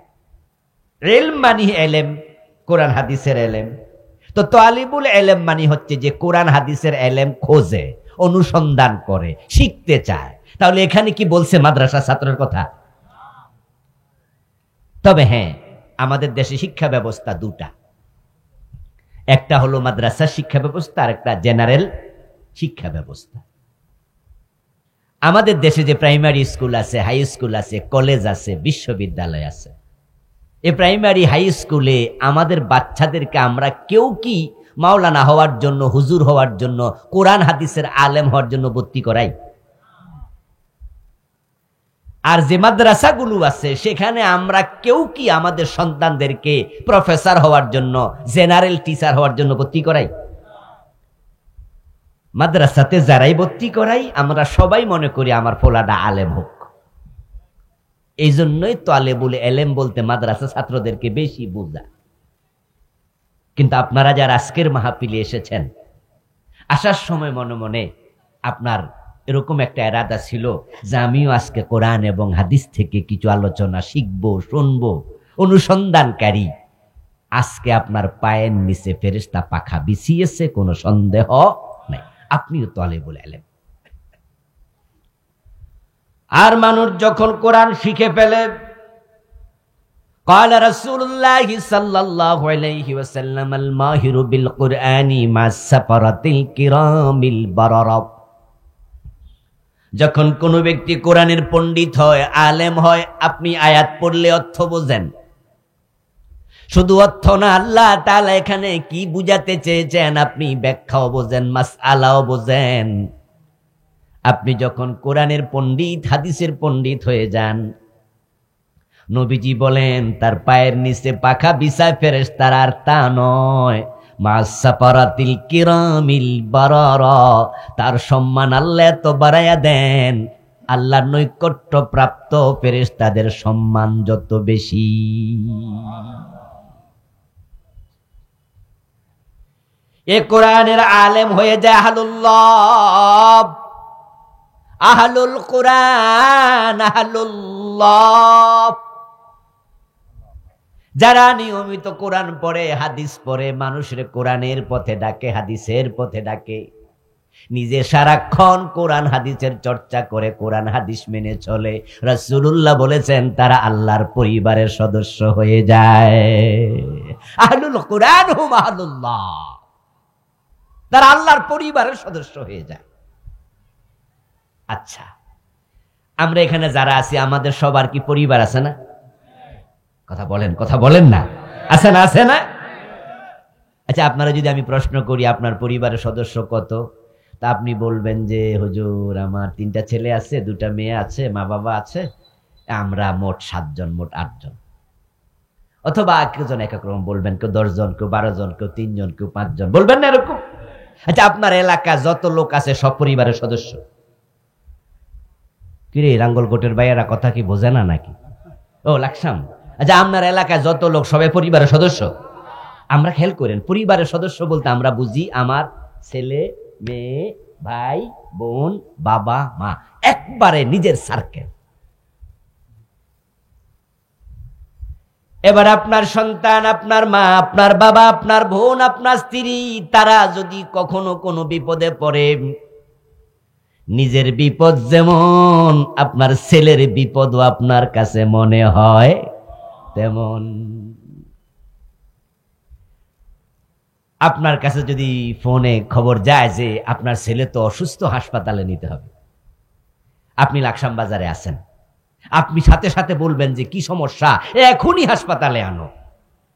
ইলম মানে ইলম, কোরআন হাদিসের ইলম। তো তালিবুল ইলম মানে হচ্ছে যে কোরআন হাদিসের ইলম খোঁজে, অনুসন্ধান করে, শিখতে চায়। তাহলে এখানে কি বলছে মাদ্রাসা ছাত্রের কথা? তবে হ্যাঁ, আমাদের দেশে শিক্ষা ব্যবস্থা দুটা, একটা হলো মাদ্রাসা শিক্ষা ব্যবস্থা, আর একটা জেনারেল শিক্ষা ব্যবস্থা। আমাদের দেশে যে প্রাইমারি স্কুল আছে, হাই স্কুল আছে, কলেজ আছে, বিশ্ববিদ্যালয় আছে, এই প্রাইমারি হাই স্কুলে আমাদের বাচ্চাদেরকে আমরা কেউ কি মাওলানা হওয়ার জন্য, হুজুর হওয়ার জন্য, কোরআন হাদিসের আলেম হওয়ার জন্য ভর্তি করাই? আর যে মাদ্রাসাগুলো আছে সেখানে আমরা কেউ কি আমাদের সন্তানদেরকে প্রফেসর হওয়ার জন্য, জেনারেল টিচার হওয়ার জন্য ভর্তি করাই? মাদ্রাসাতে যারাই ভর্তি করাই, আমরা সবাই মনে করি আমার ফোলাটা আলেম হোক। এই জন্যই তালেবুল ইলম বলতে মাদ্রাসা ছাত্রদেরকে বেশি বোঝা। কিন্তু আপনারা যারা আজকের মাহফিলে এসেছেন, আসার সময় মনে মনে আপনার এরকম একটা ইরাদা ছিল যে আমিও আজকে কোরআন এবং হাদিস থেকে কিছু আলোচনা শিখবো, শুনবো, অনুসন্ধানকারী। আজকে আপনার পায়ের নিচে ফেরেশতা পাখা বিছিয়েছে, কোনো সন্দেহ নাই, আপনিও তালেবুল ইলম। আর মানুষ যখন কোরআন শিখে ফেলে, قال رسول الله صلى الله عليه وسلم الماهر بالقرآن مع السفرة الكرام البررة। যখন কোন ব্যক্তি কোরআনের পণ্ডিত হয়, আলেম হয়, আপনি আয়াত পড়লে অর্থ বোঝেন, শুধু অর্থ না, আল্লাহ তাআলা এখানে কি বুঝাতে চেয়েছেন আপনি ব্যাখ্যাও বোঝেন, মাসআলাও বোঝেন। আপনি যখন কোরআনের পণ্ডিত, হাদিসের পণ্ডিত হয়ে যান, নবীজি বলেন তার পায়ের নিচে পাখা বিছায় ফেরেশতারা, আর তা নয়, মাসাফারাতিল কিরামিল বারারা, তার সম্মান আল্লাহ এত বাড়ায়া দেন, আল্লাহর নৈকট্য প্রাপ্ত ফেরেশতাদের সম্মান যত বেশি। এ কোরআনের আলেম হয়ে যায় আহলুল্লাহ, আহলুল কোরআন, আহলুল্লাহ। যারা নিয়মিত কোরআন পড়ে, হাদিস পড়ে, মানুষের কোরআনের পথে ডাকে, হাদিসের পথে ডাকে, নিজে সারাক্ষণ কোরআন হাদিসের চর্চা করে কোরআন হাদিস মেনে চলে। রাসূলুল্লাহ বলেছেন তারা আল্লাহর পরিবারের সদস্য হয়ে যায়। আহলুল কোরআন হুম আহলুল্লাহ, তারা আল্লাহর পরিবারের সদস্য হয়ে যায়। আচ্ছা, আমরা এখানে যারা আছি আমাদের সবার কি পরিবার আছে না? কথা বলেন না, আছে না? আছে না? আচ্ছা, আপনারা যদি আমি প্রশ্ন করি আপনার পরিবারের সদস্য কত, তা আপনি বলবেন যে হুজুর আমার 3টা ছেলে আছে, 2টা মেয়ে আছে, মা বাবা আছে, আমরা মোট 7 জন, মোট 8 জন। অথবা একজন এক এক রকম বলবেন, কেউ 10 জন, কেউ 12 জন, কেউ 3 জন, কেউ 5 জন, বলবেন না এরকম? আচ্ছা, আপনার এলাকা যত লোক আছে সব পরিবারের সদস্য? কিরে রাঙ্গলকোটের ভাইয়েরা কথা কি বোঝে না নাকি? ও লাকসাম। আচ্ছা, আপনার এলাকায় যত লোক সবাই পরিবারের সদস্য? আমরা খেয়াল করেন, পরিবারের সদস্য বলতে আমরা বুঝি আমার ছেলে, মেয়ে, ভাই, বোন, বাবা, মা, একবারে নিজের সার্কেল। এবার আপনার সন্তান, আপনার মা, আপনার বাবা, আপনার বোন, আপনার স্ত্রী, তারা যদি কখনো কোনো বিপদে পড়ে, নিজের বিপদ যেমন আপনার ছেলের বিপদও আপনার কাছে মনে হয় তেমন। আপনার কাছে যদি ফোনে খবর যায় যে আপনার ছেলে তো অসুস্থ, হাসপাতালে নিতে হবে, আপনি লাকসাম বাজারে আছেন, আপনি সাথে সাথে বলবেন যে কি সমস্যা, এখনই হাসপাতালে আনো।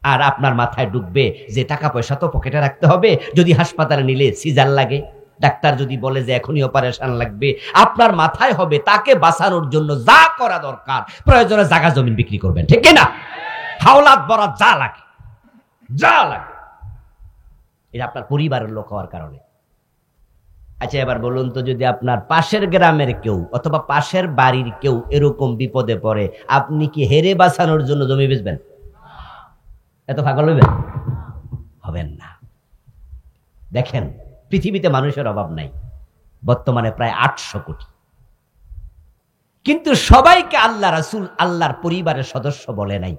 আর আপনার মাথায় ঢুকবে যে টাকা পয়সা তো পকেটে রাখতে হবে, যদি হাসপাতালে নিলে সিজার লাগে, ডাক্তার যদি বলে যে এখনই অপারেশন লাগবে, আপনার মাথায় হবে তাকে বাঁচানোর জন্য যা করা দরকার, প্রয়োজনে জায়গা জমিন বিক্রি করবেন, ঠিক না? হাওলাত বরাত যা লাগে, যা লাগে। এটা আপনার পরিবারের লোক হওয়ার কারণে। আচ্ছা, এবার বলুন তো, যদি আপনার পাশের গ্রামের কেউ অথবা পাশের বাড়ির কেউ এরকম বিপদে পড়ে, আপনি কি হেরে বাঁচানোর জন্য জমি বেচবেন? এত পাগল হবেন না। দেখেন, পৃথিবীতে মানুষের অভাব নাই, বর্তমানে প্রায় 800 কোটি, কিন্তু সবাইকে আল্লাহ রাসূল আল্লাহর পরিবারের সদস্য বলে নাই।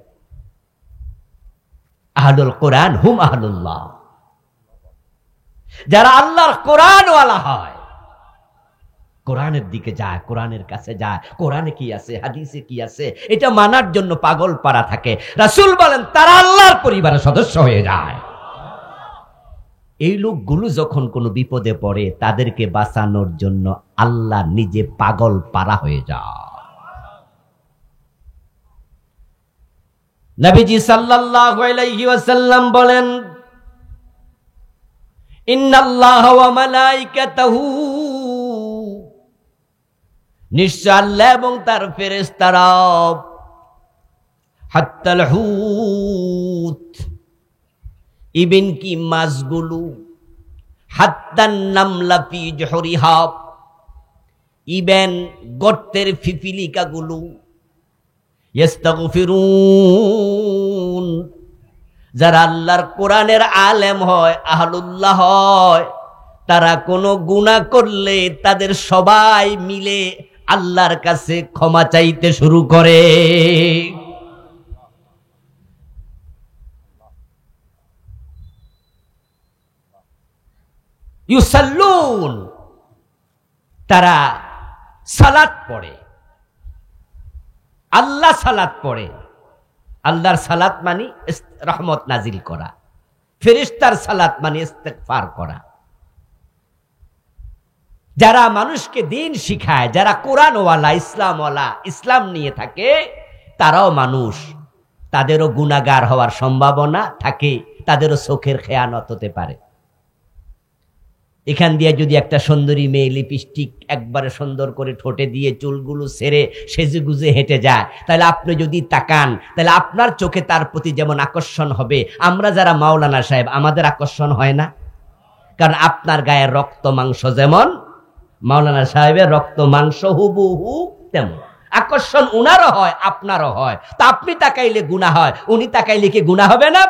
আহলুল কোরআন হুম আহলুল্লাহ, যারা আল্লাহর কোরআন ওয়ালা হয়, কোরআনের দিকে যায়, কোরআনের কাছে যায়, কোরআনে কি আছে, হাদিসে কি আছে, এটা মানার জন্য পাগল পারা থাকে। রাসূল বলেন তারা আল্লাহর পরিবারের সদস্য হয়ে যায়। এই লোকগুলো যখন কোনো বিপদে পড়ে, তাদেরকে বাঁচানোর জন্য আল্লাহ নিজে পাগল পারা হয়ে যায়। নবীজি সাল্লাল্লাহু আলাইহি ওয়াসাল্লাম বলেন, ইন্নাল্লাহা ওয়া মালাইকাতাহু, নিশ্চয় আল্লাহ এবং তার ফেরেশতারা, হাত্তাল হুত, ইবেন কি মাছগুলো, হাত্তান নামলা ফি জহরিহা, ইবেন গর্তের ফিফিলিকাগুলো, ইস্তাগফিরুন, যারা আল্লাহর কোরআনের আলেম হয়, আহলুল্লাহ হয়, তারা কোনো গুনাহ করলে তাদের সবাই মিলে আল্লাহর কাছে ক্ষমা চাইতে শুরু করে। ইউসাল্লুন, তারা সালাত পড়ে, আল্লাহ সালাত পড়ে। আল্লাহর সালাত মানে রহমত নাজিল করা, ফেরেশতার সালাত মানে ইস্তেগফার করা। যারা মানুষকে দিন শিখায়, যারা কোরআনওয়ালা, ইসলামওয়ালা, ইসলাম নিয়ে থাকে, তারাও মানুষ, তাদেরও গুনাহগার হওয়ার সম্ভাবনা থাকে, তাদেরও চোখের খেয়ানত হতে পারে। এখান দিয়ে যদি একটা সুন্দরী মেয়ে লিপস্টিক একবারে সুন্দর করে ঠোঁটে দিয়ে চুলগুলো ছেড়ে সেজে গুজে হেঁটে যায়, তাহলে আপনি যদি তাকান, তাহলে আপনার চোখে তার প্রতি যেমন আকর্ষণ হবে, আমরা যারা মাওলানা সাহেব, আমাদের আকর্ষণ হয় না? কারণ আপনার গায়ের রক্ত মাংস যেমন, মাওলানা সাহেবের রক্ত মাংস হুবহু তেমন, আকর্ষণ উনারও হয়, আপনারও হয়। তা আপনি তাকাইলে গুনাহ হয়, উনি তাকাইলে কি গুনাহ হবে না?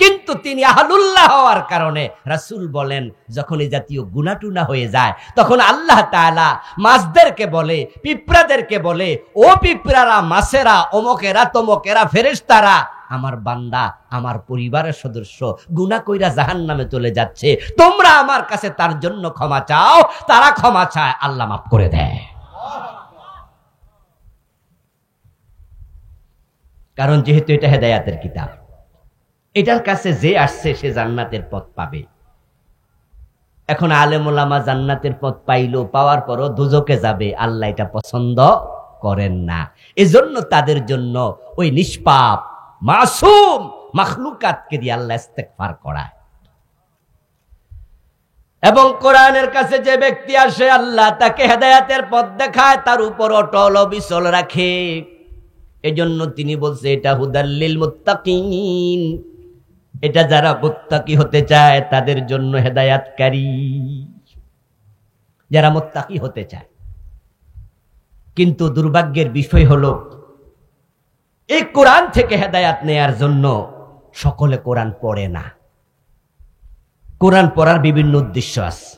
কিন্তু তিনি আহলুল্লাহ হওয়ার কারণে রাসূল বলেন, যখন এই জাতীয় গুনাহ টুনা হয়ে যায়, তখন আল্লাহ তাআলা মাছদেরকে বলে, পিঁপড়াদেরকে বলে, ও পিঁপড়ারা, মাছেরা, অমকেরা তমকেরা, ফেরেশতারা, আমার বান্দা আমার পরিবারের সদস্য গুনাহ কইরা জাহান্নামে চলে যাচ্ছে, তোমরা আমার কাছে তার জন্য ক্ষমা চাও, তারা ক্ষমা চায়, আল্লাহ মাফ করে দেয়। কারণ যেহেতু এটা হেদায়াতের কিতাব, এটার কাছে যে আসছে সে জান্নাতের পথ পাবে। এখন আলেম ওলামা জান্নাতের পথ পাইলো, পাওয়ার পরও দোজকে যাবে, আল্লাহ এটা পছন্দ করেন না। এজন্য তাদের জন্য ওই নিষ্পাপ মাসুম মাখলুকাতকে দিয়ে আল্লাহ ইস্তেগফার করায়। এবং কোরআনের কাছে যে ব্যক্তি আসে আল্লাহ তাকে হেদায়েতের পথ দেখায়, তার উপর অটল অবিচল রাখে। এজন্য তিনি বলছে এটা হুদাল্লিল মুত্তাকিন, এটা যারা মুত্তাকি হতে চায় তাদের জন্য হেদায়াতকারী, যারা মুত্তাকি হতে চায়। কিন্তু দুর্ভাগ্যের বিষয় হলো এই কোরআন থেকে হেদায়াত নেয়ার জন্য সকলে কোরআন পড়ে না। কোরআন পড়ার বিভিন্ন উদ্দেশ্য আছে,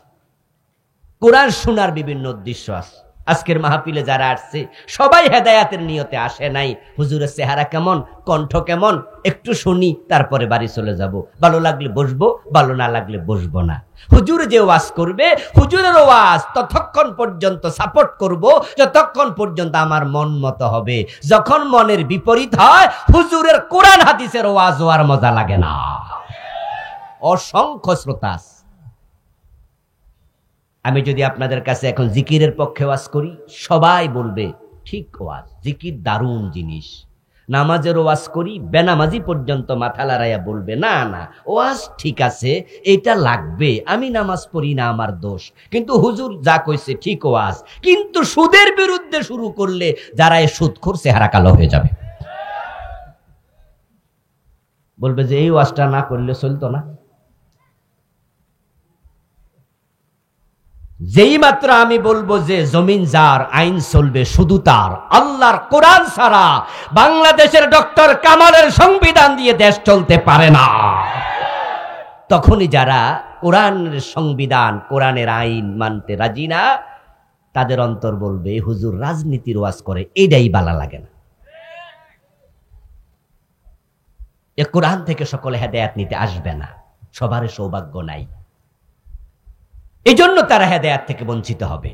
কোরআন শোনার বিভিন্ন উদ্দেশ্য আছে। আজকের মাহফিলে যারা আসছে সবাই হেদায়াতের নিয়তে আসে নাই। হুজুরের চেহারা কেমন, কণ্ঠ কেমন, একটু শুনি তারপরে বাড়ি চলে যাব, ভালো লাগলে বসবো, ভালো না লাগলে বসবো না। হুজুর যে ওয়াজ করবে, হুজুরের ওয়াজ ততক্ষণ পর্যন্ত সাপোর্ট করব যতক্ষণ পর্যন্ত আমার মন মতো হবে। যখন মনের বিপরীত হয়, হুজুরের কোরআন হাদিসের ওয়াজ হওয়ার মজা লাগে না। অসংখ্য শ্রোতা। আমি যদি আপনাদের কাছে এখন জিকিরের পক্ষে ওয়াজ করি, সবাই বলবে ঠিক ওয়াজ, জিকির দারুণ জিনিস। নামাজের ওয়াজ করি, বেনামাজি পর্যন্ত মাথা লড়াইয়া বলবে না না ওয়াজ ঠিক আছে, এটা লাগবে, আমি নামাজ পড়ি না, আমার দোষ, কিন্তু হুজুর যা কইছে ঠিক ওয়াজ। কিন্তু সুদের বিরুদ্ধে শুরু করলে যারা এই সুদখোর চেহারা কালো হয়ে যাবে, বলবে যে এই ওয়াজটা না করলে চলতো না। যেই মাত্র আমি বলবো যে জমিন যার, আইন চলবে শুধু তার, আল্লাহর কোরআন ছাড়া বাংলাদেশের ডক্টর কামালের সংবিধান দিয়ে দেশ চলতে পারে না, তখনই যারা কোরআনের সংবিধান, কোরআনের আইন মানতে রাজি না, তাদের অন্তর বলবে হুজুর রাজনীতির ওয়াজ করে, এটাই ভালো লাগে না। এ কোরআন থেকে সকলে হেদায়েত নিতে আসবে না, সবার সৌভাগ্য নাই। এই জন্য তারা হেদায়েত থেকে বঞ্চিত হবে।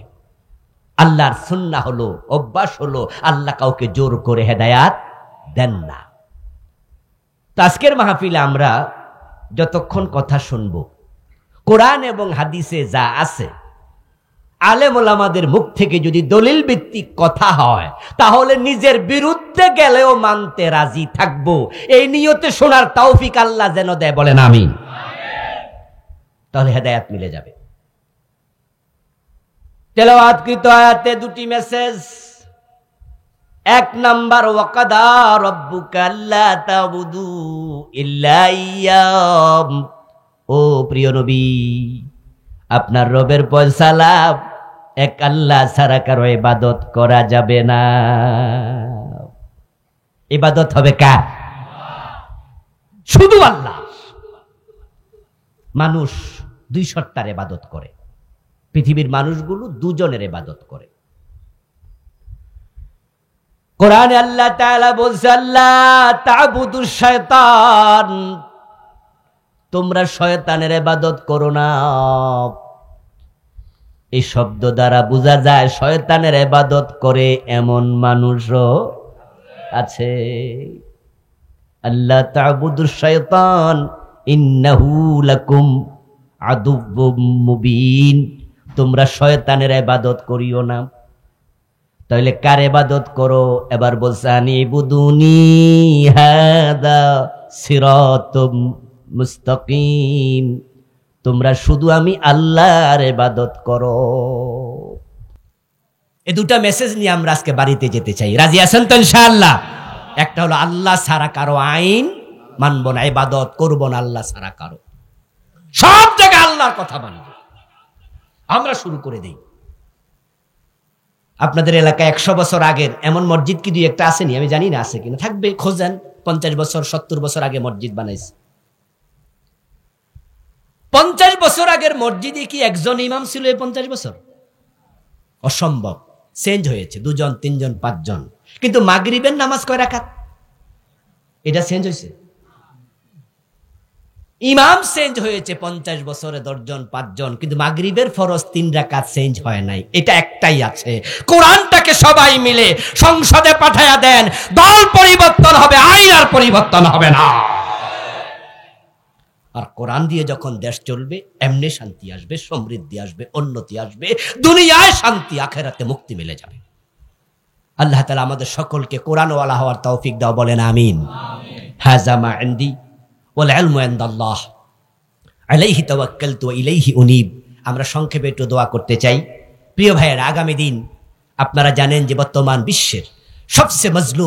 আল্লাহর সুন্নাহ হলো, অভ্যাস হলো, আল্লাহ কাউকে জোর করে হেদায়েত দেন না। তো আজকের মাহফিলে আমরা যতক্ষণ কথা শুনবো, কোরআন এবং হাদিসে যা আছে, আলেম ওলামাদের মুখ থেকে যদি দলিল ভিত্তিক কথা হয়, তাহলে নিজের বিরুদ্ধে গেলেও মানতে রাজি থাকবো। এই নিয়তে শোনার তৌফিক আল্লাহ যেন দেয়, বলেন আমিন। তাহলে হেদায়েত মিলে যাবে। তেলাওয়াতকৃত আয়াতে দুটি মেসেজ। এক নাম্বার, ওয়াকাদা রাব্বুকা আল্লা তা'বুদু ইল্লা ইয়্যাহ। ও প্রিয় নবী, আপনার রবের ফয়সালা, এক আল্লাহ ছাড়া কারো ইবাদত করা যাবে না। ইবাদত হবে কার? শুধু আল্লাহ। মানুষ দুই সত্তার ইবাদত করে, পৃথিবীর মানুষগুলো দুজনের ইবাদত করে। কোরআনে আল্লাহ তাআলা বলছে, আল্লাহ তা'বুদুশ শায়তান, তোমরা শয়তানের ইবাদত করো না। এই শব্দ দ্বারা বোঝা যায় শয়তানের ইবাদত করে এমন মানুষও আছে। আল্লাহ তা'বুদুশ শায়তান ইন্নাহু লাকুম আদুউম মুবিন, তোমরা শয়তানের ইবাদত করিও না। তাহলে কার ইবাদত করো? এবার বলছে আনিবুদুনি হাদা সিরাতুম মুস্তাকিম, তোমরা শুধু আমি আল্লাহর ইবাদত করো। এই দুটা মেসেজ নিয়ে আমরা আজকে বাড়িতে যেতে চাই। রাজি আছেন তো ইনশাআল্লাহ? একটা হলো আল্লাহ ছাড়া কারো আইন মানব না, ইবাদত করব না আল্লাহ ছাড়া কারো, সব জায়গায় আল্লাহর কথা মানব। আমরা শুরু করে দেই। আপনাদের এলাকায় 100 বছর আগের এমন মসজিদ কি দুই একটা আসেনি? আমি জানি না আছে কিনা, থাকবে, খোঁজেন। 50 বছর 70 বছর আগে মসজিদ বানাইছে। 50 বছর আগের মসজিদে কি একজন ইমাম ছিল? 50 বছর অসম্ভব, চেঞ্জ হয়েছে, 2 জন 3 জন 5 জন। কিন্তু মাগরিবের নামাজ কয় রাকাত? এটা চেঞ্জ হয়েছে? ইমাম চেঞ্জ হয়েছে 50 বছরে 10 জন 5 জন, কিন্তু মাগরিবের ফরজ 3 রাকাত চেঞ্জ হয় নাই। এটা একটাই আছে, কোরআনটাকে সবাই মিলে সংসদে পাঠায়া দেন, দল পরিবর্তন হবে, আইন আর পরিবর্তন হবে না। আর কোরআন দিয়ে যখন দেশ চলবে, এমনি শান্তি আসবে, সমৃদ্ধি আসবে, উন্নতি আসবে, দুনিয়ায় শান্তি, আখিরাতে মুক্তি মিলে যাবে। আল্লাহ তাআলা আমাদের সকলকে কোরআনওয়ালা হওয়ার তৌফিক দাও, বলেন আমিন। হাযা মা ইনদি ওয়াল ইলমু ইনদাল্লাহ আলাইহি তাওয়াক্কালতু ওয়া ইলাইহি উনীব। আমরা সংক্ষেপে একটু দোয়া করতে চাই। প্রিয় ভাইয়েরা, আগামী দিন আপনারা জানেন যে বর্তমান বিশ্বের সবচেয়ে মজলুম